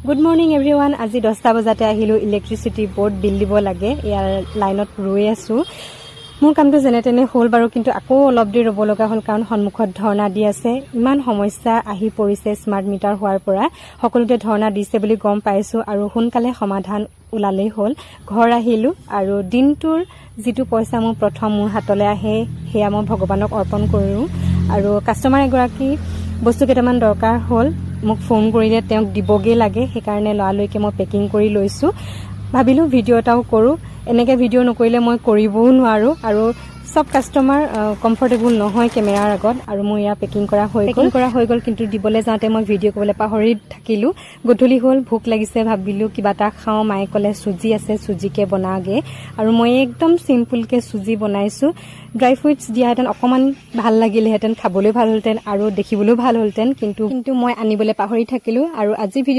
Good morning everyone. আজি 10টা বজাতে আহিলোঁ। ইলেক্ট্ৰিচিটি বৰ্ড বিল দিব লাগে, ইয়াৰ লাইনত ৰৈ আছোঁ। মোৰ কামটো যেনে তেনে হ'ল বাৰু, কিন্তু আকৌ অলপ দেৰি ৰ'ব লগা হ'ল, কাৰণ সন্মুখত ধৰ্ণা দি আছে। ইমান সমস্যা আহি পৰিছে স্মাৰ্ট মিটাৰ হোৱাৰ পৰা। সকলোতে ধৰ্ণা দিছে বুলি গম পাইছোঁ, আৰু সোনকালে সমাধান ওলালেই হ'ল। ঘৰ আহিলোঁ, আৰু দিনটোৰ যিটো পইচা মোৰ প্ৰথম মোৰ হাতলৈ আহে, সেয়া মই ভগৱানক অৰ্পণ কৰোঁ। আৰু কাষ্টমাৰ এগৰাকী বস্তু কেইটামান দৰকাৰ হ'ল, মোক ফোন কৰিলে, তেওঁক দিবগৈ লাগে। সেইকাৰণে লৰালৰিকৈ মই পেকিং কৰি লৈছোঁ। ভাবিলোঁ ভিডিঅ' এটাও কৰোঁ। এনেকৈ ভিডিঅ' নকৰিলে মই কৰিবও নোৱাৰোঁ, আৰু চব কাষ্টমাৰ কমফৰ্টেবল নহয় কেমেৰাৰ আগত। আৰু মোৰ ইয়াৰ পেকিং কৰা হৈ গ'ল, কিন্তু দিবলৈ যাওঁতে মই ভিডিঅ' কৰিবলৈ পাহৰি থাকিলোঁ। গধূলি হ'ল, ভোক লাগিছে, ভাবিলোঁ কিবা এটা খাওঁ। মায়ে ক'লে চুজি আছে, চুজিকে বনাওঁগৈ। আৰু মই একদম চিম্পুলকৈ চুজি বনাইছোঁ। ড্ৰাই ফ্ৰুইটছ দিয়াহেঁতেন অকণমান ভাল লাগিলেহেঁতেন, খাবলৈ ভাল হ'লহেঁতেন আৰু দেখিবলৈও ভাল হ'লহেঁতেন, কিন্তু মই আনিবলৈ পাহৰি থাকিলোঁ। আৰু আজি